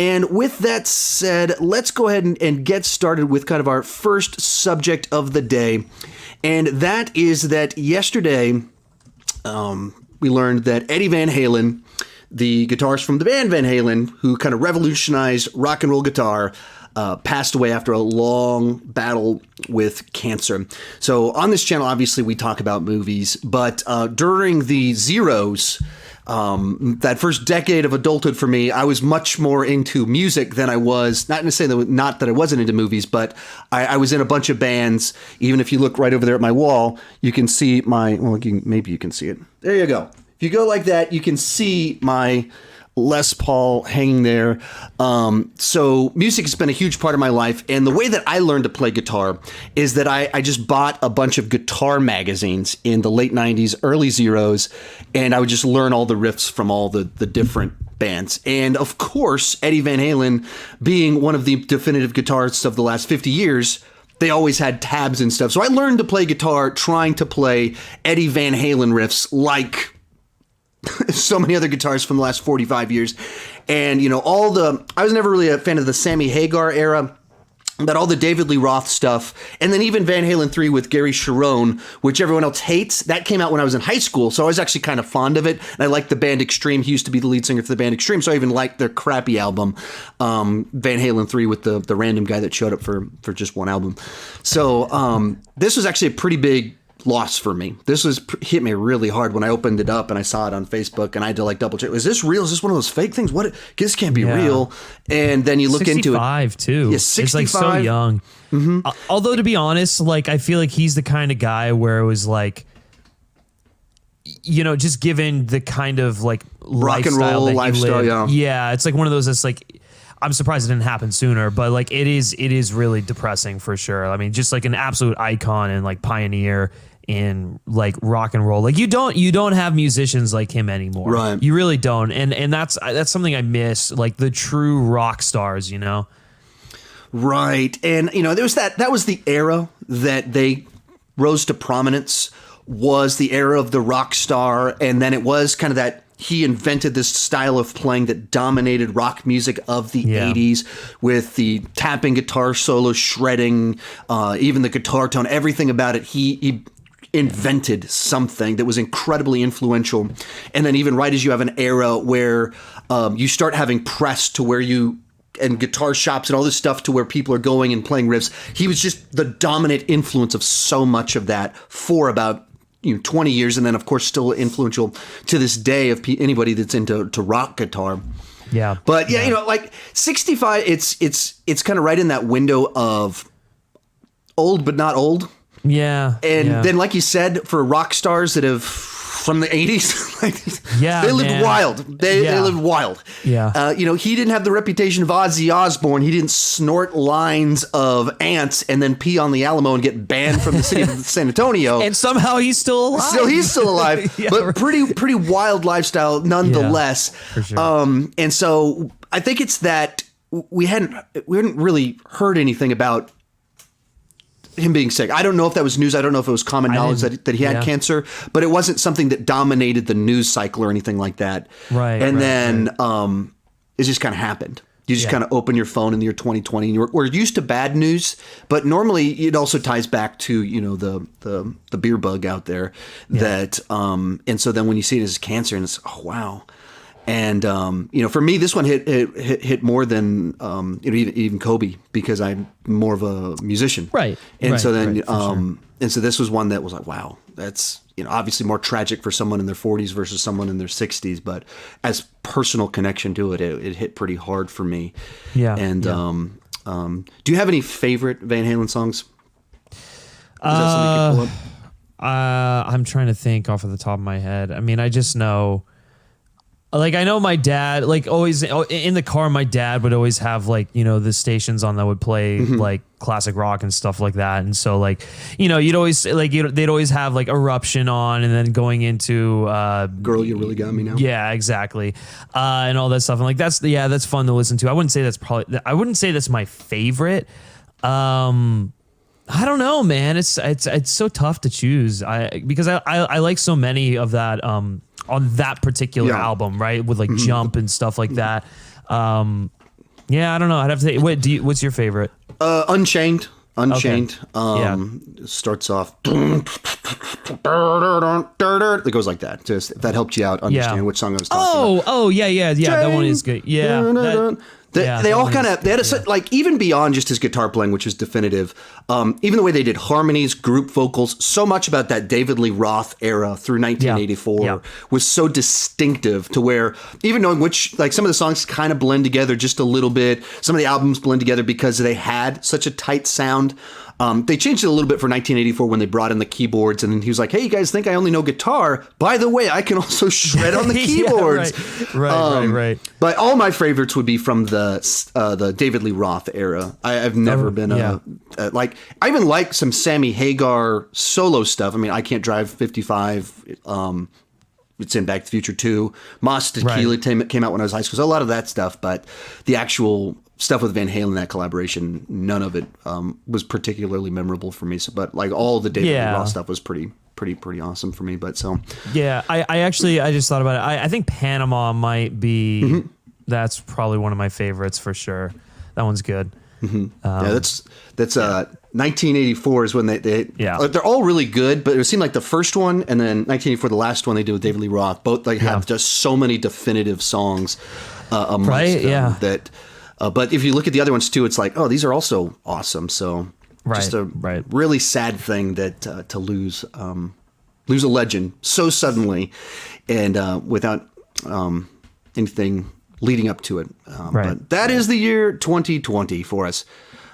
And with that said, let's go ahead and get started with kind of our first subject of the day. And that is that yesterday we learned that Eddie Van Halen, the guitarist from the band Van Halen, who kind of revolutionized rock and roll guitar, passed away after a long battle with cancer. So on this channel, obviously, we talk about movies, but during the zeros, that first decade of adulthood for me, I was much more into music than I was, not that I wasn't into movies, but I was in a bunch of bands. Even if you look right over there at my wall, you can see maybe you can see it. There you go. If you go like that, you can see my Les Paul hanging there. So music has been a huge part of my life. And the way that I learned to play guitar is that I just bought a bunch of guitar magazines in the late 90s, early zeros, and I would just learn all the riffs from all the different bands. And of course, Eddie Van Halen being one of the definitive guitarists of the last 50 years, they always had tabs and stuff. So I learned to play guitar trying to play Eddie Van Halen riffs like so many other guitarists from the last 45 years. And, I was never really a fan of the Sammy Hagar era, but all the David Lee Roth stuff, and then even Van Halen 3 with Gary Cherone, which everyone else hates, that came out when I was in high school, so I was actually kind of fond of it. And I liked the band Extreme. He used to be the lead singer for the band Extreme, so I even liked their crappy album, Van Halen 3 with the random guy that showed up for just one album. So this was actually a pretty big loss for me. This hit me really hard when I opened it up and I saw it on Facebook, and I had to double check. Is this real? Is this one of those fake things? What? This can't be real. And then you look into it. 65 too. Yeah, 65. It's so young. Mm-hmm. Although to be honest, I feel like he's the kind of guy where it was just given the kind of rock and roll lifestyle. Yeah, it's one of those that's I'm surprised it didn't happen sooner, but it is really depressing for sure. I mean, just an absolute icon and pioneer in rock and roll. You don't have musicians like him anymore. Right. You really don't. And that's something I miss, the true rock stars, Right. And there was that was the era that they rose to prominence, was the era of the rock star, and then it was kind of that he invented this style of playing that dominated rock music of the 80s with the tapping guitar solo, shredding, even the guitar tone, everything about it. He invented something that was incredibly influential. And then even right as you have an era where you start having press to where and guitar shops and all this stuff to where people are going and playing riffs, he was just the dominant influence of so much of that for about 20 years, and then of course still influential to this day of anybody that's into rock guitar. Yeah. But 65, it's kind of right in that window of old but not old. Yeah. And then, like you said, for rock stars that have from the 80s, they lived wild. They lived wild. Yeah. He didn't have the reputation of Ozzy Osbourne. He didn't snort lines of ants and then pee on the Alamo and get banned from the city of San Antonio. And somehow he's still alive. He's still alive, but pretty wild lifestyle nonetheless. Yeah, for sure. And so I think it's that we hadn't really heard anything about him being sick. I don't know if that was news. I don't know if it was common knowledge that he had cancer, but it wasn't something that dominated the news cycle or anything like that. Right. And then it just kind of happened. You just kind of open your phone in the year 2020, and we're used to bad news, but normally it also ties back to the beer bug out there that and so then when you see it as cancer, and it's wow. And for me, this one hit more than even Kobe, because I'm more of a musician, right? And so then sure. And so this was one that was wow, that's obviously more tragic for someone in their 40s versus someone in their 60s, but as personal connection to it hit pretty hard for me. Yeah. And do you have any favorite Van Halen songs? Is that something you can pull up? I'm trying to think off of the top of my head. I mean, I just know. I know my dad, always in the car, my dad would always have the stations on that would play classic rock and stuff like that. And so you'd always they'd always have Eruption on, and then going into Girl, You Really Got Me Now. Yeah, exactly. And all that stuff. And that's fun to listen to. I wouldn't say that's my favorite. I don't know, man. It's so tough to choose. Because I like so many of that on that particular album, right? With Jump and stuff like that. Yeah, I don't know. I'd have to. What's your favorite? Unchained. Unchained. Okay. Starts off. It goes like that. Just if that helped you out understand which song I was talking about. Oh, yeah. That one is good. Yeah. They all kind of, they had like, even beyond just his guitar playing, which is definitive, even the way they did harmonies, group vocals, so much about that David Lee Roth era through 1984 was so distinctive to where, even knowing which, like some of the songs kind of blend together just a little bit, some of the albums blend together because they had such a tight sound. They changed it a little bit for 1984 when they brought in the keyboards, and then he was like, "Hey, you guys think I only know guitar? By the way, I can also shred on the keyboards." Right. But all my favorites would be from the David Lee Roth era. I've never been like, I even like some Sammy Hagar solo stuff. I mean, I Can't Drive 55. It's in Back to the Future 2. Moss Tequila came out when I was in high school. So a lot of that stuff, but the actual stuff with Van Halen, that collaboration, none of it was particularly memorable for me. So, but like all the David Lee Roth stuff was pretty awesome for me. But so I just thought about it. I think Panama might be that's probably one of my favorites for sure. That one's good. That's 1984 is when they're all really good, but it seemed like the first one and then 1984, the last one they did with David Lee Roth, both have just so many definitive songs amongst them that. But if you look at the other ones too, it's like, oh, these are also awesome. So just a really sad thing that to lose a legend so suddenly and without anything leading up to it. But that is the year 2020 for us.